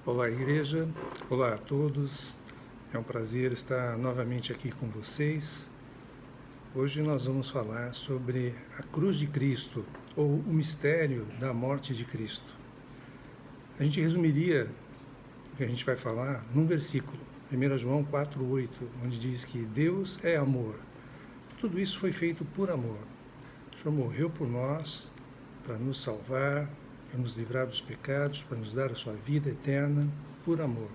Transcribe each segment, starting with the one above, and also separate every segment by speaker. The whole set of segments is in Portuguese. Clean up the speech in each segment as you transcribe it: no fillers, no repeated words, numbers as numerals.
Speaker 1: Olá, igreja. Olá a todos. É um prazer estar novamente aqui com vocês. Hoje nós vamos falar sobre a cruz de Cristo, ou o mistério da morte de Cristo. A gente resumiria o que a gente vai falar num versículo, 1 João 4,8, onde diz que Deus é amor. Tudo isso foi feito por amor. O Senhor morreu por nós, para nos salvar, para nos livrar dos pecados, para nos dar a sua vida eterna, por amor.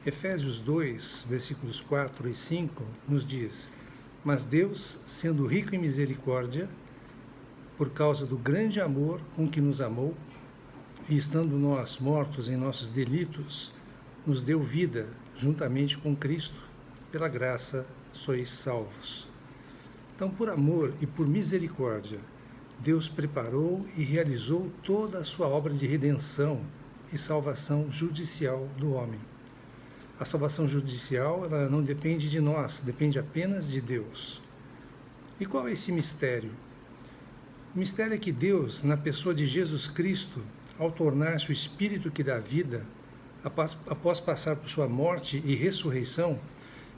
Speaker 1: Efésios 2, versículos 4 e 5, nos diz: Mas Deus, sendo rico em misericórdia, por causa do grande amor com que nos amou, e estando nós mortos em nossos delitos, nos deu vida juntamente com Cristo, pela graça sois salvos. Então, por amor e por misericórdia, Deus preparou e realizou toda a sua obra de redenção e salvação judicial do homem. A salvação judicial, ela não depende de nós, depende apenas de Deus. E qual é esse mistério? O mistério é que Deus, na pessoa de Jesus Cristo, ao tornar-se o Espírito que dá vida, após passar por sua morte e ressurreição,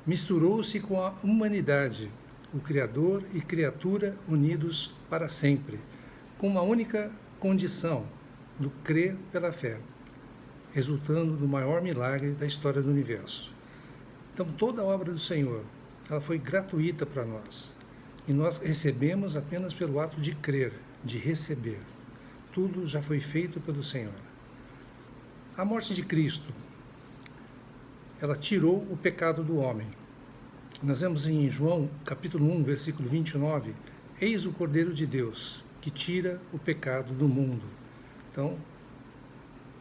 Speaker 1: misturou-se com a humanidade, o Criador e criatura unidos para sempre, com uma única condição, do crer pela fé, resultando do maior milagre da história do universo. Então, toda a obra do Senhor, ela foi gratuita para nós, e nós recebemos apenas pelo ato de crer, de receber. Tudo já foi feito pelo Senhor. A morte de Cristo, ela tirou o pecado do homem. Nós vemos em João, capítulo 1, versículo 29, eis o Cordeiro de Deus, que tira o pecado do mundo. Então,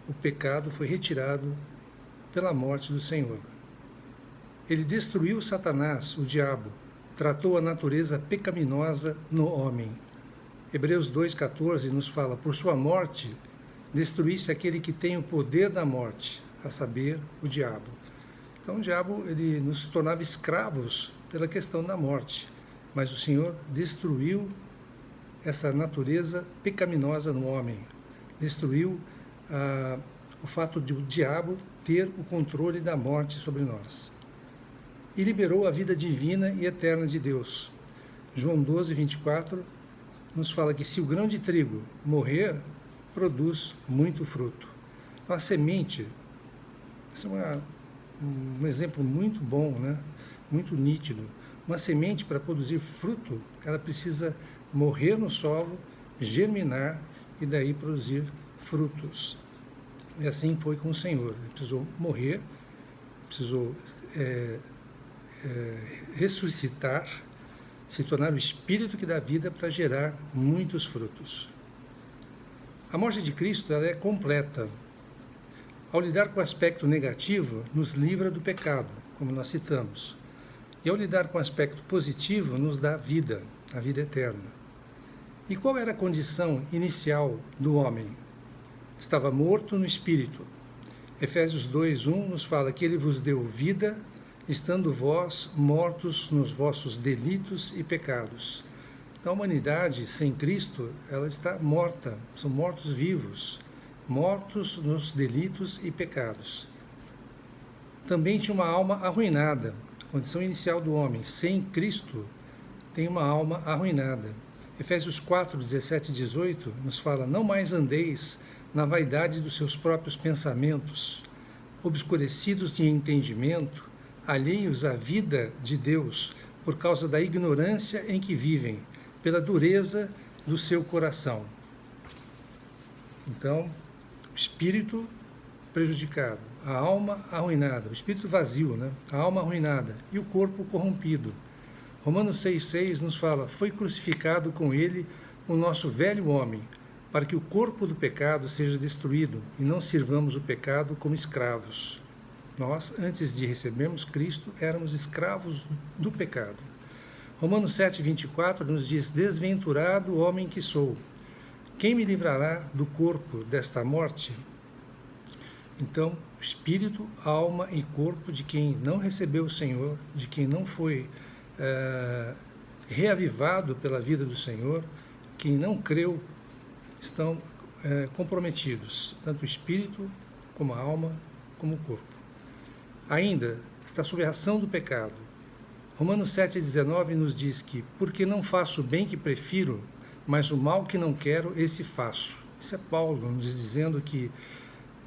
Speaker 1: o pecado foi retirado pela morte do Senhor. Ele destruiu Satanás, o diabo, tratou a natureza pecaminosa no homem. Hebreus 2,14 nos fala, por sua morte, destruísse aquele que tem o poder da morte, a saber, o diabo. Então o diabo, ele nos tornava escravos pela questão da morte, mas o Senhor destruiu essa natureza pecaminosa no homem, destruiu o fato de o diabo ter o controle da morte sobre nós e liberou a vida divina e eterna de Deus. João 12, 24 nos fala que se o grão de trigo morrer, produz muito fruto. Então, a semente, isso é um exemplo muito bom, né? Muito nítido. Uma semente, para produzir fruto, ela precisa morrer no solo, germinar e daí produzir frutos. E assim foi com o Senhor. Ele precisou morrer, precisou ressuscitar, se tornar o Espírito que dá vida para gerar muitos frutos. A morte de Cristo, ela é completa. Ao lidar com o aspecto negativo, nos livra do pecado, como nós citamos. E ao lidar com o aspecto positivo, nos dá vida, a vida eterna. E qual era a condição inicial do homem? Estava morto no espírito. Efésios 2:1 nos fala que ele vos deu vida, estando vós mortos nos vossos delitos e pecados. Então, a humanidade sem Cristo, ela está morta, são mortos vivos, mortos nos delitos e pecados. Também tinha uma alma arruinada, a condição inicial do homem, sem Cristo, tem uma alma arruinada. Efésios 4, 17 e 18 nos fala, não mais andeis na vaidade dos seus próprios pensamentos, obscurecidos de entendimento, alheios à vida de Deus, por causa da ignorância em que vivem, pela dureza do seu coração. Então, o espírito prejudicado, a alma arruinada, o espírito vazio, né? A alma arruinada e o corpo corrompido. Romanos 6,6 nos fala, foi crucificado com ele o nosso velho homem, para que o corpo do pecado seja destruído e não sirvamos o pecado como escravos. Nós, antes de recebermos Cristo, éramos escravos do pecado. Romanos 7,24 nos diz, desventurado o homem que sou, quem me livrará do corpo desta morte? Então, espírito, alma e corpo de quem não recebeu o Senhor, de quem não foi reavivado pela vida do Senhor, quem não creu, estão comprometidos, tanto o espírito como a alma, como o corpo. Ainda está sob a ação do pecado. Romanos 7,19 nos diz que, porque não faço o bem que prefiro, mas o mal que não quero, esse faço. Isso é Paulo nos dizendo que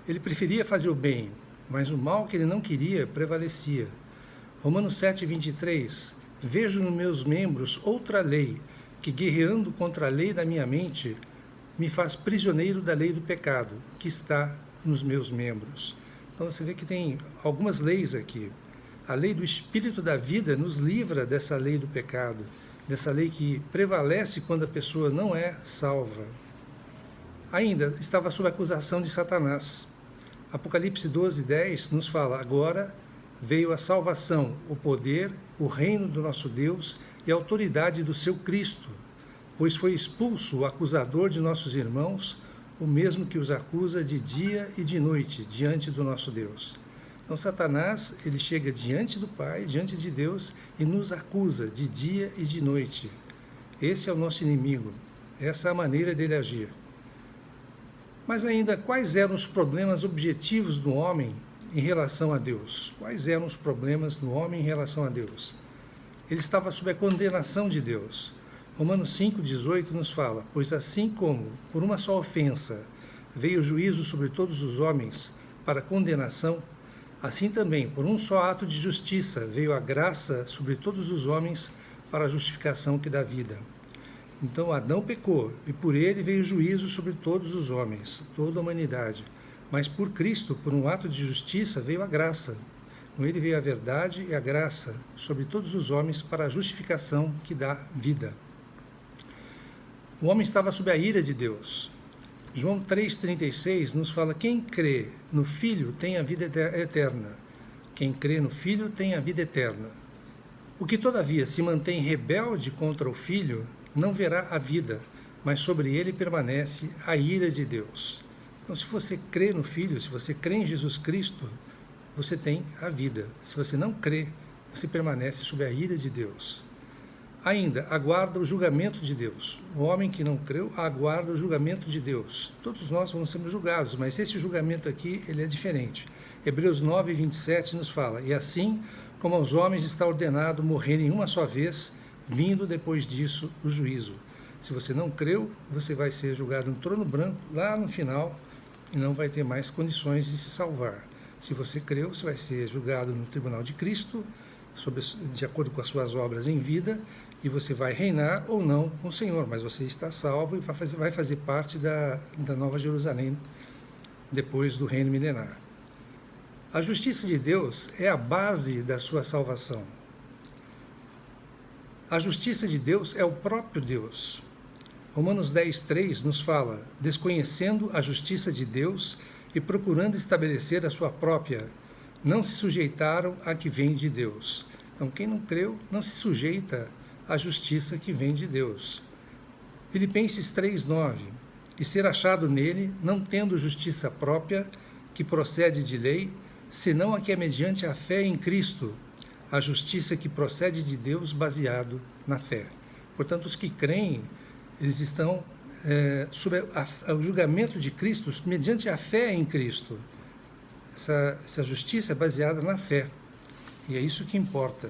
Speaker 1: ele preferia fazer o bem, mas o mal que ele não queria prevalecia. Romanos 7,23, vejo nos meus membros outra lei, que guerreando contra a lei da minha mente, me faz prisioneiro da lei do pecado, que está nos meus membros. Então você vê que tem algumas leis aqui. A lei do Espírito da vida nos livra dessa lei do pecado, dessa lei que prevalece quando a pessoa não é salva. Ainda estava sob acusação de Satanás. Apocalipse 12:10 nos fala, agora veio a salvação, o poder, o reino do nosso Deus e a autoridade do seu Cristo, pois foi expulso o acusador de nossos irmãos, o mesmo que os acusa de dia e de noite diante do nosso Deus. Então Satanás, ele chega diante do Pai, diante de Deus e nos acusa de dia e de noite. Esse é o nosso inimigo, essa é a maneira dele agir. Mas ainda, quais eram os problemas objetivos do homem em relação a Deus? Quais eram os problemas do homem em relação a Deus? Ele estava sob a condenação de Deus. Romanos 5,18 nos fala, pois assim como, por uma só ofensa, veio o juízo sobre todos os homens para condenação, assim também, por um só ato de justiça, veio a graça sobre todos os homens para a justificação que dá vida. Então Adão pecou, e por ele veio o juízo sobre todos os homens, toda a humanidade. Mas por Cristo, por um ato de justiça, veio a graça. Com ele veio a verdade e a graça sobre todos os homens para a justificação que dá vida. O homem estava sob a ira de Deus. João 3,36 nos fala, quem crê no Filho tem a vida eterna. Quem crê no Filho tem a vida eterna. O que todavia se mantém rebelde contra o Filho, não verá a vida, mas sobre ele permanece a ira de Deus. Então, se você crê no Filho, se você crê em Jesus Cristo, você tem a vida. Se você não crê, você permanece sob a ira de Deus. Ainda, aguarda o julgamento de Deus. O homem que não creu, aguarda o julgamento de Deus. Todos nós vamos ser julgados, mas esse julgamento aqui, ele é diferente. Hebreus 9:27 nos fala, e assim como aos homens está ordenado morrerem uma só vez, vindo depois disso o juízo. Se você não creu, você vai ser julgado no trono branco, lá no final, e não vai ter mais condições de se salvar. Se você creu, você vai ser julgado no tribunal de Cristo, de acordo com as suas obras em vida, e você vai reinar ou não com o Senhor, mas você está salvo e vai fazer parte da Nova Jerusalém, depois do reino milenar. A justiça de Deus é a base da sua salvação. A justiça de Deus é o próprio Deus. Romanos 10:3 nos fala, desconhecendo a justiça de Deus e procurando estabelecer a sua própria, não se sujeitaram à que vem de Deus. Então, quem não creu, não se sujeita à justiça que vem de Deus. Filipenses 3:9, e ser achado nele, não tendo justiça própria, que procede de lei, senão a que é mediante a fé em Cristo, a justiça que procede de Deus baseado na fé. Portanto, os que creem, eles estão sob o julgamento de Cristo mediante a fé em Cristo. Essa justiça é baseada na fé. E é isso que importa.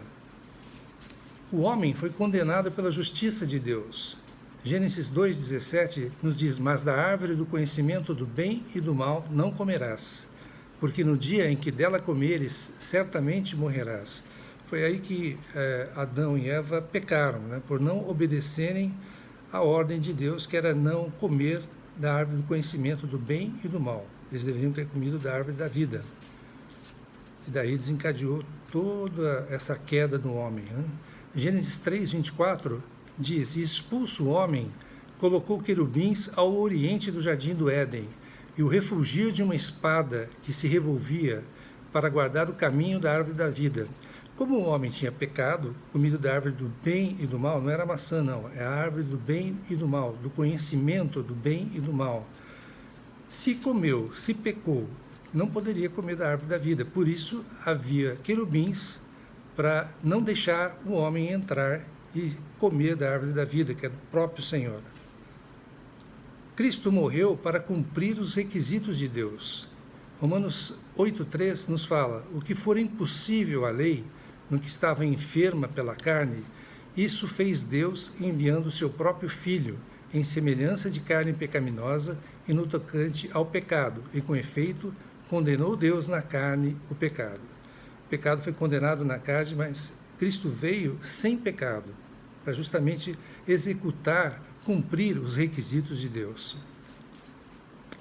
Speaker 1: O homem foi condenado pela justiça de Deus. Gênesis 2:17 nos diz, mas da árvore do conhecimento do bem e do mal não comerás, porque no dia em que dela comeres, certamente morrerás. Foi aí que Adão e Eva pecaram, né, por não obedecerem à ordem de Deus, que era não comer da árvore do conhecimento do bem e do mal. Eles deveriam ter comido da árvore da vida. E daí desencadeou toda essa queda do homem. Né? Gênesis 3:24 diz, e expulso o homem, colocou querubins ao oriente do jardim do Éden, e o refugio de uma espada que se revolvia para guardar o caminho da árvore da vida. Como o homem tinha pecado, comido da árvore do bem e do mal, não era a maçã não, é a árvore do bem e do mal, do conhecimento do bem e do mal. Se comeu, se pecou, não poderia comer da árvore da vida. Por isso havia querubins para não deixar o homem entrar e comer da árvore da vida, que é do próprio Senhor. Cristo morreu para cumprir os requisitos de Deus. Romanos 8,3 nos fala: o que for impossível à lei, no que estava enferma pela carne, isso fez Deus enviando o seu próprio Filho, em semelhança de carne pecaminosa e no tocante ao pecado, e com efeito condenou Deus na carne o pecado. O pecado foi condenado na carne, mas Cristo veio sem pecado, para justamente executar, cumprir os requisitos de Deus.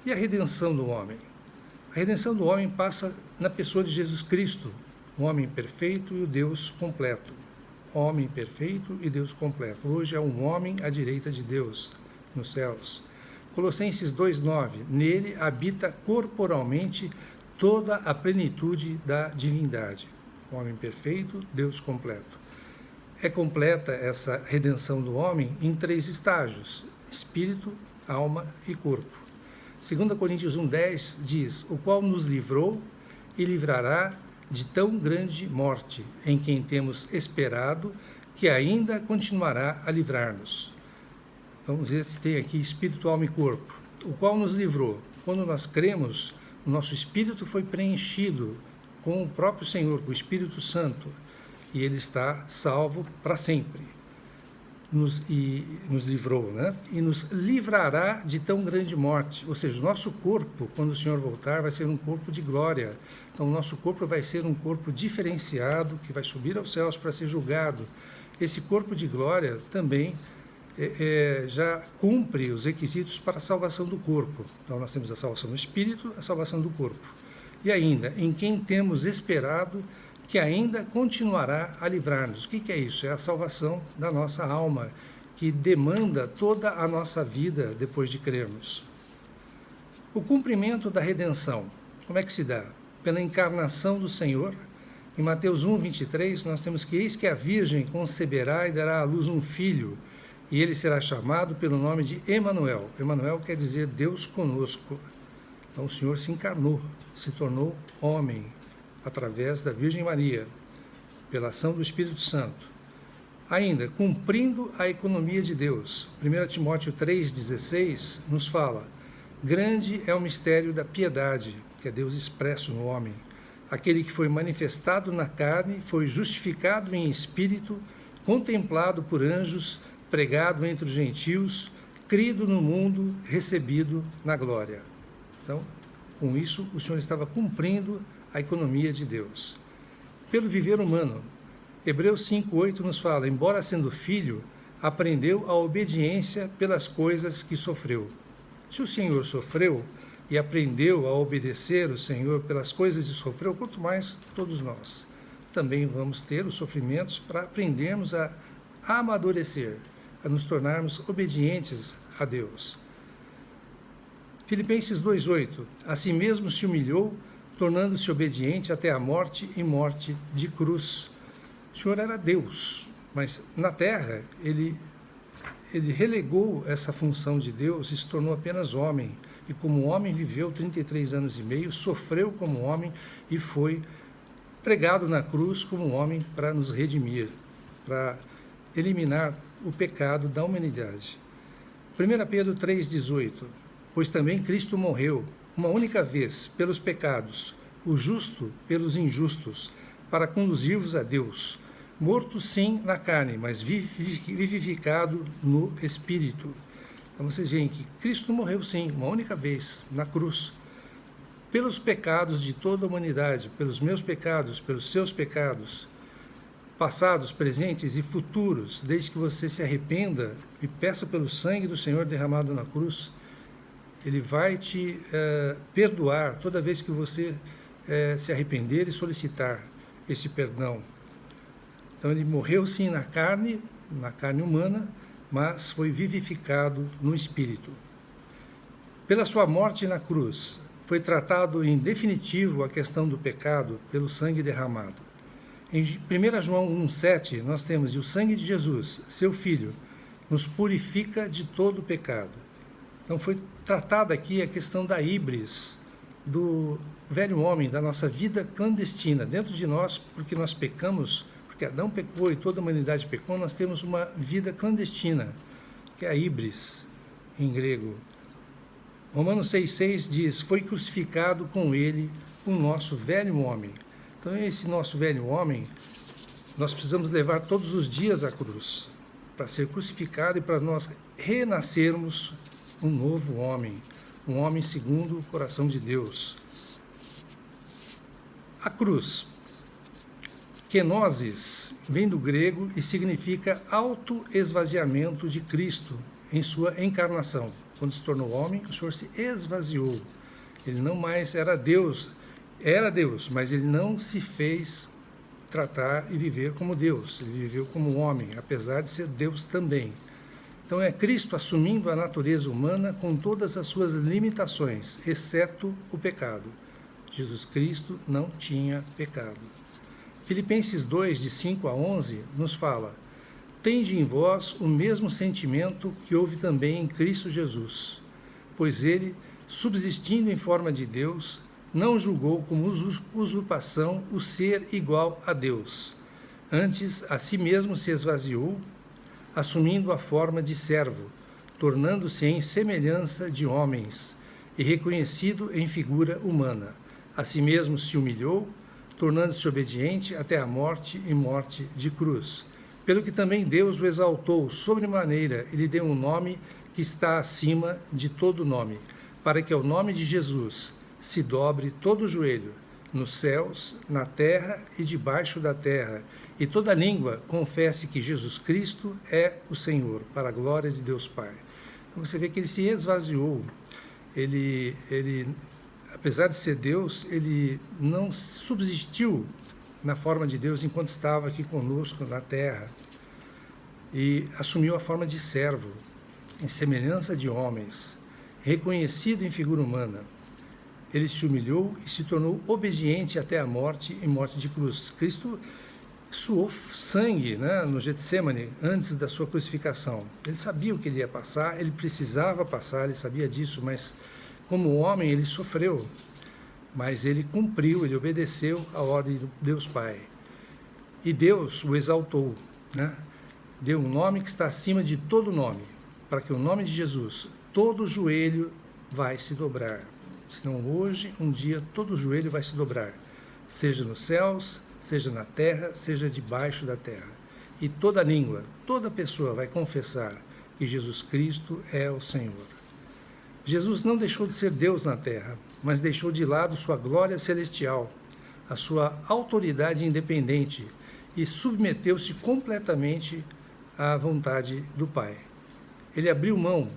Speaker 1: E a redenção do homem? A redenção do homem passa na pessoa de Jesus Cristo, o homem perfeito e o Deus completo. Homem perfeito e Deus completo. Hoje é um homem à direita de Deus, nos céus. Colossenses 2,9, nele habita corporalmente toda a plenitude da divindade. Homem perfeito, Deus completo. É completa essa redenção do homem em 3 estágios: espírito, alma e corpo. 2 Coríntios 1,10 diz: o qual nos livrou e livrará de tão grande morte, em quem temos esperado, que ainda continuará a livrar-nos. Vamos ver se tem aqui espírito, alma e corpo. O qual nos livrou. Quando nós cremos, o nosso espírito foi preenchido com o próprio Senhor, com o Espírito Santo, e ele está salvo para sempre. Nos livrou, né? E nos livrará de tão grande morte. Ou seja, o nosso corpo, quando o Senhor voltar, vai ser um corpo de glória. Então, o nosso corpo vai ser um corpo diferenciado, que vai subir aos céus para ser julgado. Esse corpo de glória também já cumpre os requisitos para a salvação do corpo. Então, nós temos a salvação do espírito, a salvação do corpo. E ainda, em quem temos esperado, que ainda continuará a livrar-nos. O que é isso? É a salvação da nossa alma, que demanda toda a nossa vida depois de crermos. O cumprimento da redenção, como é que se dá? Pela encarnação do Senhor. Em Mateus 1,23, nós temos que: eis que a Virgem conceberá e dará à luz um filho, e ele será chamado pelo nome de Emanuel. Emanuel quer dizer Deus conosco. Então o Senhor se encarnou, se tornou homem, através da Virgem Maria, pela ação do Espírito Santo. Ainda, cumprindo a economia de Deus. 1 Timóteo 3,16 nos fala: grande é o mistério da piedade, que é Deus expresso no homem. Aquele que foi manifestado na carne, foi justificado em espírito, contemplado por anjos, pregado entre os gentios, crido no mundo, recebido na glória. Então, com isso, o Senhor estava cumprindo a economia de Deus. Pelo viver humano, Hebreus 5,8 nos fala: embora sendo filho, aprendeu a obediência pelas coisas que sofreu. Se o Senhor sofreu e aprendeu a obedecer o Senhor pelas coisas que sofreu, quanto mais todos nós também vamos ter os sofrimentos para aprendermos a amadurecer, a nos tornarmos obedientes a Deus. Filipenses 2,8, assim mesmo se humilhou, tornando-se obediente até a morte e morte de cruz. O Senhor era Deus, mas na terra ele relegou essa função de Deus e se tornou apenas homem. E como homem viveu 33 anos e meio, sofreu como homem e foi pregado na cruz como homem para nos redimir, para eliminar o pecado da humanidade. 1 Pedro 3,18, pois também Cristo morreu uma única vez pelos pecados, o justo pelos injustos, para conduzir-vos a Deus, morto sim na carne, mas vivificado no Espírito. Então vocês veem que Cristo morreu sim, uma única vez, na cruz, pelos pecados de toda a humanidade, pelos meus pecados, pelos seus pecados, passados, presentes e futuros, desde que você se arrependa e peça pelo sangue do Senhor derramado na cruz. Ele vai te perdoar toda vez que você se arrepender e solicitar esse perdão. Então ele morreu sim na carne humana, mas foi vivificado no Espírito. Pela sua morte na cruz, foi tratado em definitivo a questão do pecado pelo sangue derramado. Em 1 João 1,7, nós temos: e o sangue de Jesus, seu Filho, nos purifica de todo o pecado. Então foi tratada aqui a questão da híbris, do velho homem, da nossa vida clandestina. Dentro de nós, porque nós pecamos, porque Adão pecou e toda a humanidade pecou, nós temos uma vida clandestina, que é a híbris, em grego. Romanos 6,6 diz: foi crucificado com ele o nosso velho homem. Então, esse nosso velho homem, nós precisamos levar todos os dias à cruz, para ser crucificado e para nós renascermos um novo homem, um homem segundo o coração de Deus. A cruz, kenosis, vem do grego e significa autoesvaziamento de Cristo em sua encarnação. Quando se tornou homem, o Senhor se esvaziou. Ele não mais era Deus, mas ele não se fez tratar e viver como Deus. Ele viveu como homem, apesar de ser Deus também. Então é Cristo assumindo a natureza humana com todas as suas limitações, exceto o pecado. Jesus Cristo não tinha pecado. Filipenses 2, de 5 a 11, nos fala: tende em vós o mesmo sentimento que houve também em Cristo Jesus, pois ele, subsistindo em forma de Deus, não julgou como usurpação o ser igual a Deus. Antes, a si mesmo se esvaziou, assumindo a forma de servo, tornando-se em semelhança de homens, e reconhecido em figura humana. A si mesmo se humilhou, tornando-se obediente até a morte e morte de cruz. Pelo que também Deus o exaltou sobremaneira e lhe deu um nome que está acima de todo nome, para que ao nome de Jesus se dobre todo o joelho, nos céus, na terra e debaixo da terra, e toda língua confesse que Jesus Cristo é o Senhor, para a glória de Deus Pai. Então você vê que ele se esvaziou, ele apesar de ser Deus, ele não subsistiu na forma de Deus enquanto estava aqui conosco na terra, e assumiu a forma de servo, em semelhança de homens, reconhecido em figura humana. Ele se humilhou e se tornou obediente até a morte e morte de cruz. Cristo suou sangue, né, no Getsemane, antes da sua crucificação. Ele sabia o que ele ia passar, ele precisava passar, ele sabia disso, mas como homem ele sofreu. Mas ele cumpriu, ele obedeceu a ordem do Deus Pai. E Deus o exaltou, né? Deu um nome que está acima de todo nome, para que o nome de Jesus, todo joelho vai se dobrar. Senão hoje, um dia, todo joelho vai se dobrar, seja nos céus, seja na terra, seja debaixo da terra. E toda língua, toda pessoa vai confessar que Jesus Cristo é o Senhor. Jesus não deixou de ser Deus na terra, mas deixou de lado sua glória celestial, a sua autoridade independente, e submeteu-se completamente à vontade do Pai. Ele abriu mão.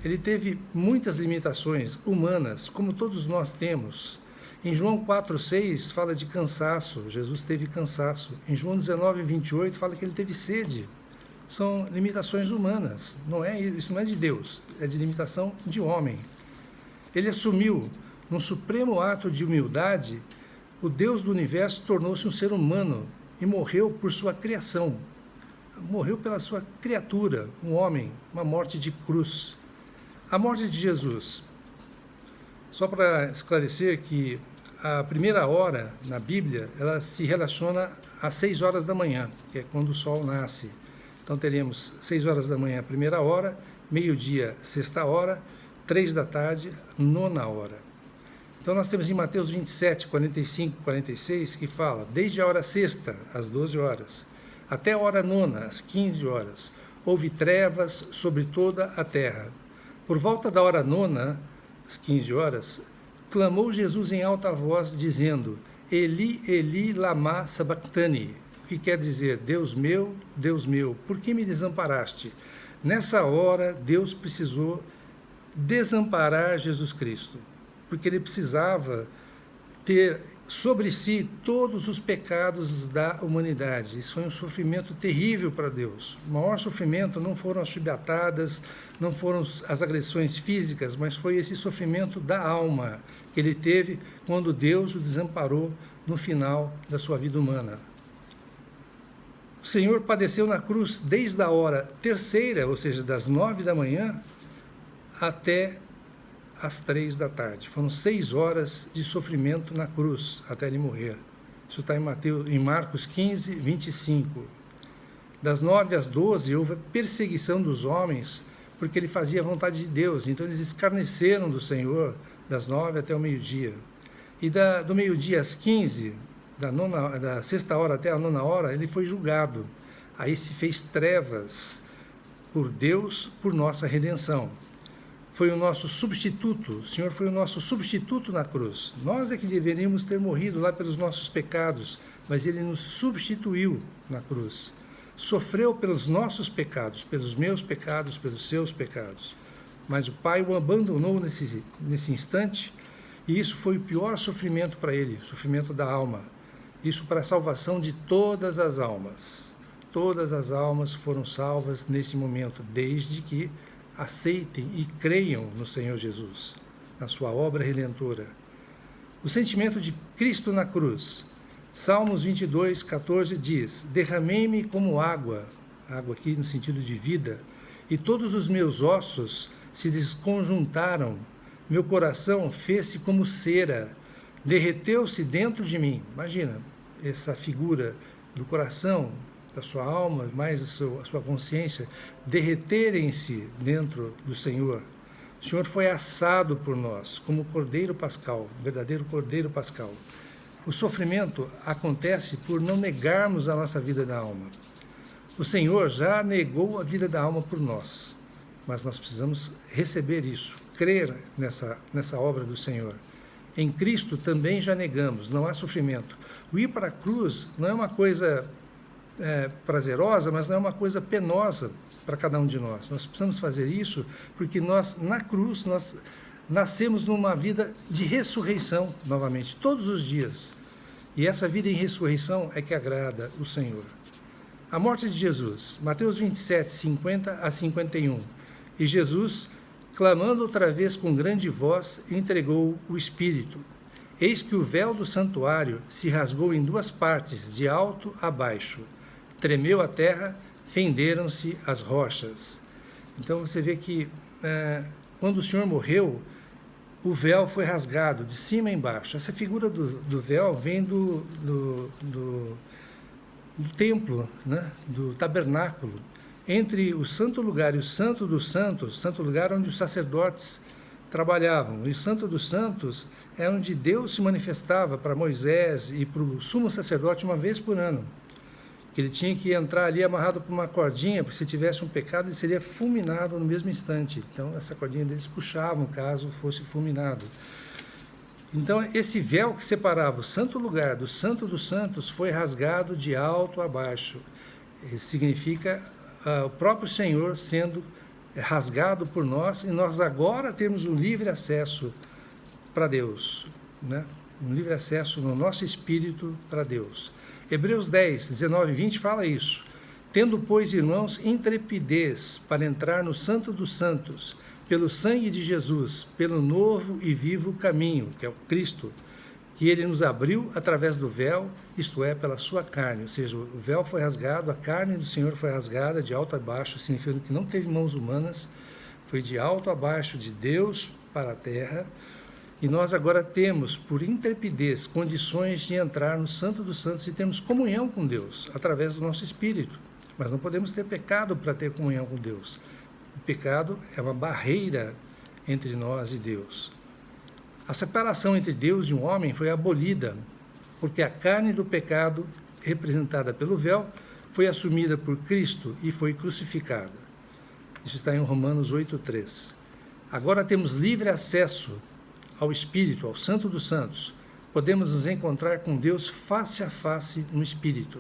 Speaker 1: Ele teve muitas limitações humanas, como todos nós temos. Em João 4,6 fala de cansaço, Jesus teve cansaço. Em João 19,28 fala que ele teve sede. São limitações humanas, isso não é de Deus, é de limitação de homem. Ele assumiu, num supremo ato de humildade, o Deus do universo tornou-se um ser humano e morreu por sua criação. Morreu pela sua criatura, um homem, uma morte de cruz. A morte de Jesus, só para esclarecer que a primeira hora na Bíblia, ela se relaciona às 6 horas da manhã, que é quando o sol nasce. Então teremos 6 horas da manhã, primeira hora, meio-dia, sexta hora, 3 da tarde, nona hora. Então nós temos em Mateus 27, 45, 46, que fala, desde a hora sexta, às 12 horas, até a hora nona, às 15 horas, houve trevas sobre toda a terra. Por volta da hora nona, às 15 horas, clamou Jesus em alta voz, dizendo, Eli, Eli, lama sabachthani, o que quer dizer, Deus meu, por que me desamparaste? Nessa hora, Deus precisou desamparar Jesus Cristo, porque ele precisava ter sobre si todos os pecados da humanidade. Isso foi um sofrimento terrível para Deus. O maior sofrimento não foram as chibatadas, não foram as agressões físicas, mas foi esse sofrimento da alma que ele teve quando Deus o desamparou no final da sua vida humana. O Senhor padeceu na cruz desde a hora terceira, ou seja, das 9 da manhã, até às 3 da tarde. Foram 6 horas de sofrimento na cruz até ele morrer. Isso está em Marcos 15, 25. Das 9 às 12 houve a perseguição dos homens porque ele fazia a vontade de Deus. Então eles escarneceram do Senhor das 9 até o meio-dia. E do meio-dia às 15, da sexta hora até a 9ª, ele foi julgado. Aí se fez trevas por Deus, por nossa redenção. Foi o nosso substituto, o Senhor foi o nosso substituto na cruz. Nós é que deveríamos ter morrido lá pelos nossos pecados, mas ele nos substituiu na cruz. Sofreu pelos nossos pecados, pelos meus pecados, pelos seus pecados. Mas o Pai o abandonou nesse instante, e isso foi o pior sofrimento para ele, o sofrimento da alma. Isso para a salvação de todas as almas. Todas as almas foram salvas nesse momento, desde que aceitem e creiam no Senhor Jesus, na sua obra redentora. O sentimento de Cristo na cruz. Salmos 22, 14 diz: derramei-me como água, água aqui no sentido de vida, e todos os meus ossos se desconjuntaram, meu coração fez-se como cera, derreteu-se dentro de mim. Imagina essa figura do coração, da sua alma, mais a sua consciência, derreterem-se dentro do Senhor. O Senhor foi assado por nós, como o Cordeiro Pascal, o verdadeiro Cordeiro Pascal. O sofrimento acontece por não negarmos a nossa vida da alma. O Senhor já negou a vida da alma por nós, mas nós precisamos receber isso, crer nessa obra do Senhor. Em Cristo também já negamos, não há sofrimento. O ir para a cruz não é uma coisa prazerosa, mas não é uma coisa penosa para cada um de nós. Nós precisamos fazer isso porque nós, na cruz, nós nascemos numa vida de ressurreição novamente, todos os dias. E essa vida em ressurreição é que agrada o Senhor. A morte de Jesus, Mateus 27, 50 a 51. E Jesus, clamando outra vez com grande voz, entregou o Espírito. Eis que o véu do santuário se rasgou em 2 partes, de alto a baixo. Tremeu a terra, fenderam-se as rochas. Então você vê que quando o Senhor morreu, o véu foi rasgado de cima a embaixo. Essa figura do véu vem do templo, né? Do tabernáculo. Entre o santo lugar e o santo dos santos, santo lugar onde os sacerdotes trabalhavam, e o santo dos santos é onde Deus se manifestava para Moisés e para o sumo sacerdote uma vez por ano. Que ele tinha que entrar ali amarrado por uma cordinha, porque se tivesse um pecado ele seria fulminado no mesmo instante. Então essa cordinha deles puxavam caso fosse fulminado. Então esse véu que separava o santo lugar do santo dos santos foi rasgado de alto a baixo. Isso significa o próprio Senhor sendo rasgado por nós, e nós agora temos um livre acesso para Deus, né? Um livre acesso no nosso espírito para Deus. Hebreus 10, 19 e 20 fala isso. Tendo, pois, irmãos, intrepidez para entrar no Santo dos Santos, pelo sangue de Jesus, pelo novo e vivo caminho, que é o Cristo, que ele nos abriu através do véu, isto é, pela sua carne. Ou seja, o véu foi rasgado, a carne do Senhor foi rasgada de alto a baixo, significando que não teve mãos humanas, foi de alto a baixo, de Deus para a terra. E nós agora temos, por intrepidez, condições de entrar no Santo dos Santos e termos comunhão com Deus, através do nosso espírito. Mas não podemos ter pecado para ter comunhão com Deus. O pecado é uma barreira entre nós e Deus. A separação entre Deus e um homem foi abolida, porque a carne do pecado, representada pelo véu, foi assumida por Cristo e foi crucificada. Isso está em Romanos 8,3. Agora temos livre acesso ao Espírito, ao Santo dos Santos. Podemos nos encontrar com Deus face a face no Espírito.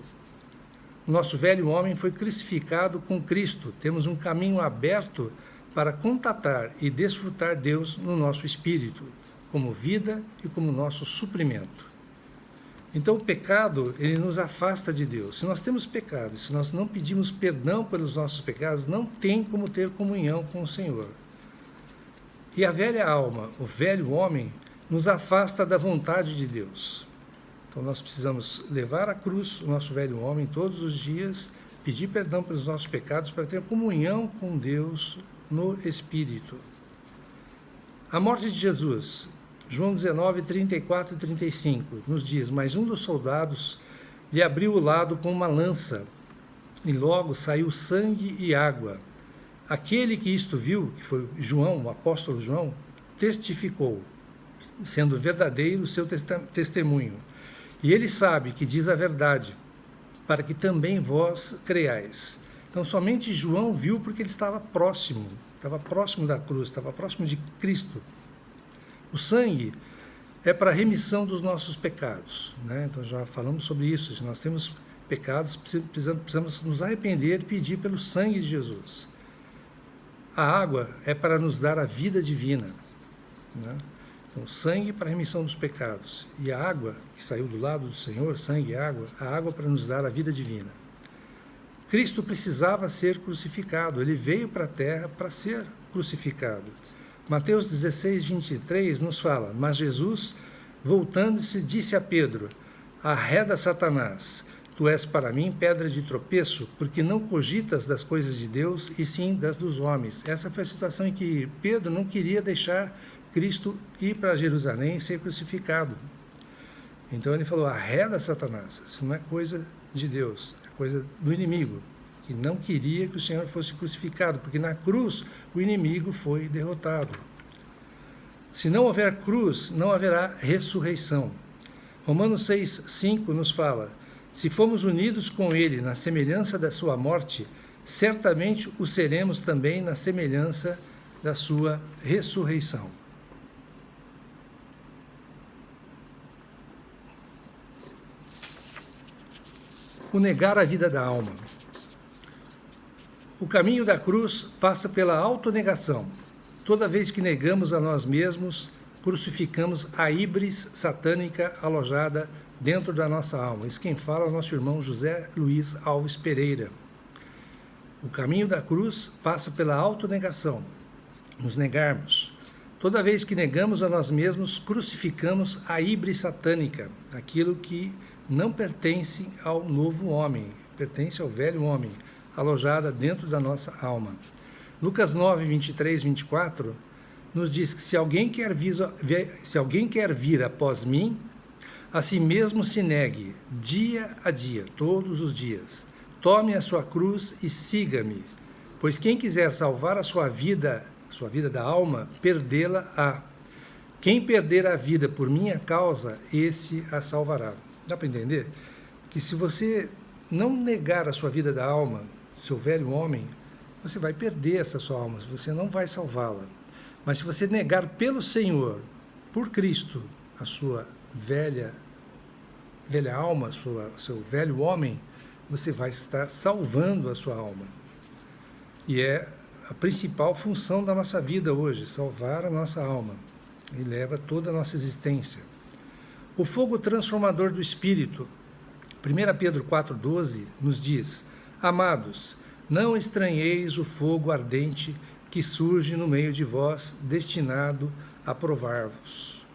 Speaker 1: O nosso velho homem foi crucificado com Cristo. Temos um caminho aberto para contatar e desfrutar Deus no nosso espírito, como vida e como nosso suprimento. Então o pecado, ele nos afasta de Deus. Se nós temos pecado, se nós não pedimos perdão pelos nossos pecados, não tem como ter comunhão com o Senhor. E a velha alma, o velho homem, nos afasta da vontade de Deus. Então nós precisamos levar à cruz o nosso velho homem todos os dias, pedir perdão pelos nossos pecados para ter comunhão com Deus no Espírito. A morte de Jesus, João 19, 34 e 35, nos diz: mas um dos soldados lhe abriu o lado com uma lança, e logo saiu sangue e água. Aquele que isto viu, que foi João, o apóstolo João, testificou, sendo verdadeiro o seu testemunho. E ele sabe que diz a verdade, para que também vós creiais. Então, somente João viu porque ele estava próximo da cruz, estava próximo de Cristo. O sangue é para a remissão dos nossos pecados, né? Então, já falamos sobre isso. Se nós temos pecados, precisamos nos arrepender e pedir pelo sangue de Jesus. A água é para nos dar a vida divina, né? Então, sangue para a remissão dos pecados. E a água que saiu do lado do Senhor, sangue e água, a água para nos dar a vida divina. Cristo precisava ser crucificado, ele veio para a terra para ser crucificado. Mateus 16, 23 nos fala: mas Jesus, voltando-se, disse a Pedro: arreda Satanás, tu és para mim pedra de tropeço, porque não cogitas das coisas de Deus, e sim das dos homens. Essa foi a situação em que Pedro não queria deixar Cristo ir para Jerusalém e ser crucificado. Então ele falou: arreda Satanás, isso não é coisa de Deus, é coisa do inimigo, que não queria que o Senhor fosse crucificado, porque na cruz o inimigo foi derrotado. Se não houver cruz, não haverá ressurreição. Romanos 6, 5 nos fala: se fomos unidos com ele na semelhança da sua morte, certamente o seremos também na semelhança da sua ressurreição. O negar a vida da alma. O caminho da cruz passa pela autonegação. Toda vez que negamos a nós mesmos, crucificamos a híbris satânica alojada dentro da nossa alma. Isso quem fala é o nosso irmão José Luiz Alves Pereira. O caminho da cruz passa pela autonegação. Nos negarmos. Toda vez que negamos a nós mesmos, crucificamos a híbris satânica, aquilo que não pertence ao novo homem, pertence ao velho homem, alojada dentro da nossa alma. Lucas 9, 23, 24, nos diz que se alguém quer vir após mim, a si mesmo se negue, dia a dia, todos os dias. Tome a sua cruz e siga-me, pois quem quiser salvar a sua vida da alma, perdê-la-á. Quem perder a vida por minha causa, esse a salvará. Dá para entender? Que se você não negar a sua vida da alma, seu velho homem, você vai perder essa sua alma, você não vai salvá-la. Mas se você negar pelo Senhor, por Cristo, a sua velha alma, seu velho homem, você vai estar salvando a sua alma. E é a principal função da nossa vida hoje, salvar a nossa alma. E leva toda a nossa existência. O fogo transformador do Espírito. 1 Pedro 4,12 nos diz: amados, não estranheis o fogo ardente que surge no meio de vós, destinado a provar-vos.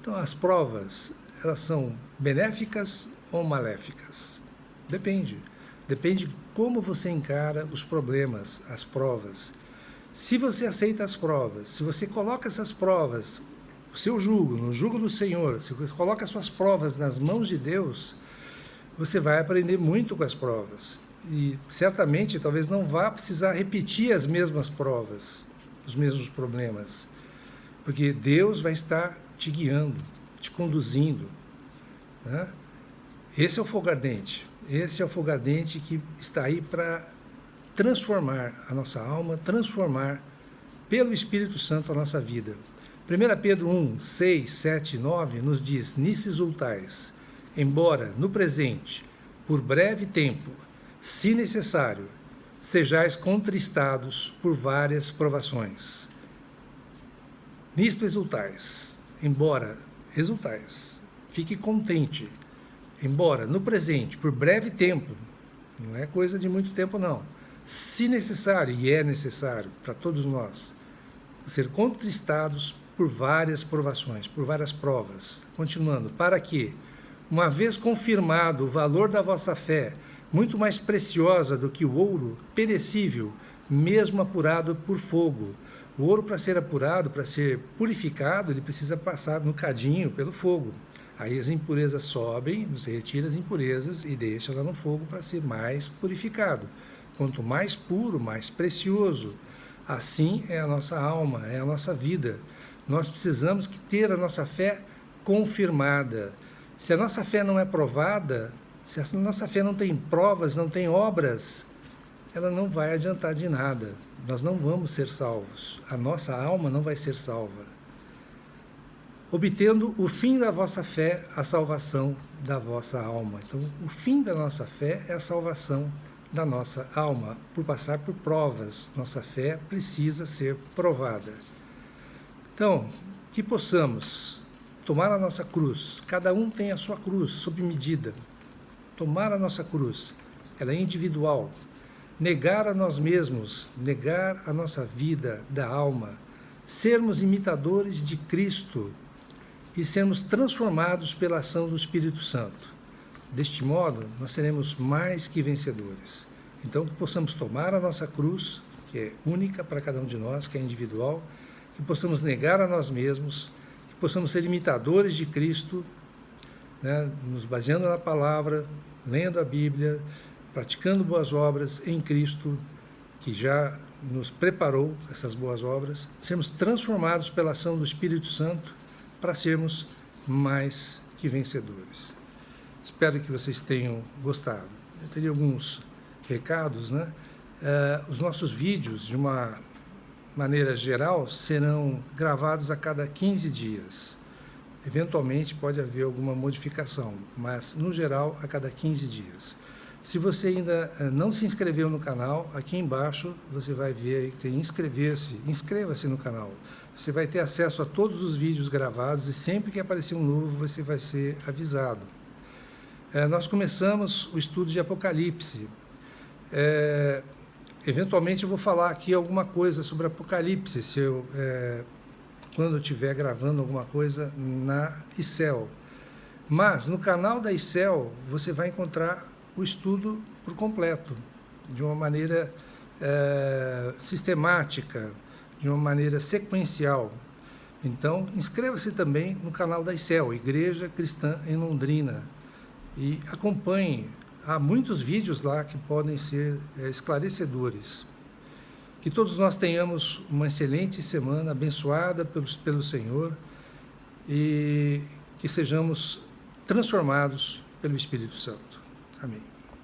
Speaker 1: Então, as provas, elas são benéficas ou maléficas? Depende. Depende de como você encara os problemas, as provas. Se você aceita as provas, se você coloca essas provas, o seu jugo, no jugo do Senhor, se você coloca as suas provas nas mãos de Deus, você vai aprender muito com as provas. E certamente, talvez não vá precisar repetir as mesmas provas, os mesmos problemas. Porque Deus vai estar te guiando, te conduzindo, né? Esse é o fogo ardente. Esse é o fogo ardente que está aí para transformar a nossa alma, transformar pelo Espírito Santo a nossa vida. 1 Pedro 1, 6, 7 e 9 nos diz: nisso exultais, embora no presente, por breve tempo, se necessário, sejais contristados por várias provações. Nisto exultais, embora exultais, fique contente, embora no presente, por breve tempo, não é coisa de muito tempo não, se necessário, e é necessário para todos nós, ser contristados por várias provações, por várias provas. Continuando, para que, uma vez confirmado o valor da vossa fé, muito mais preciosa do que o ouro perecível, mesmo apurado por fogo. O ouro, para ser apurado, para ser purificado, ele precisa passar no cadinho pelo fogo. Aí as impurezas sobem, você retira as impurezas e deixa lá no fogo para ser mais purificado. Quanto mais puro, mais precioso. Assim é a nossa alma, é a nossa vida. Nós precisamos ter a nossa fé confirmada. Se a nossa fé não é provada, se a nossa fé não tem provas, não tem obras, ela não vai adiantar de nada. Nós não vamos ser salvos. A nossa alma não vai ser salva. Obtendo o fim da vossa fé, a salvação da vossa alma. Então, o fim da nossa fé é a salvação da nossa alma, por passar por provas. Nossa fé precisa ser provada. Então, que possamos tomar a nossa cruz. Cada um tem a sua cruz, sob medida. Tomar a nossa cruz. Ela é individual. Negar a nós mesmos, negar a nossa vida da alma. Sermos imitadores de Cristo e sermos transformados pela ação do Espírito Santo. Deste modo, nós seremos mais que vencedores. Então, que possamos tomar a nossa cruz, que é única para cada um de nós, que é individual, que possamos negar a nós mesmos, que possamos ser imitadores de Cristo, né, nos baseando na palavra, lendo a Bíblia, praticando boas obras em Cristo, que já nos preparou essas boas obras, sermos transformados pela ação do Espírito Santo para sermos mais que vencedores. Espero que vocês tenham gostado. Eu teria alguns recados, né? Os nossos vídeos, de uma maneira geral, serão gravados a cada 15 dias. Eventualmente pode haver alguma modificação, mas no geral a cada 15 dias. Se você ainda não se inscreveu no canal, aqui embaixo você vai ver aí que tem inscrever-se, inscreva-se no canal. Você vai ter acesso a todos os vídeos gravados e sempre que aparecer um novo você vai ser avisado. Nós começamos o estudo de Apocalipse. Eventualmente eu vou falar aqui alguma coisa sobre Apocalipse, quando eu estiver gravando alguma coisa na ICEL. Mas no canal da ICEL você vai encontrar o estudo por completo, de uma maneira sistemática, de uma maneira sequencial. Então, inscreva-se também no canal da ICEL, Igreja Cristã em Londrina, e acompanhe. Há muitos vídeos lá que podem ser esclarecedores. Que todos nós tenhamos uma excelente semana, abençoada pelo Senhor, e que sejamos transformados pelo Espírito Santo. Amém.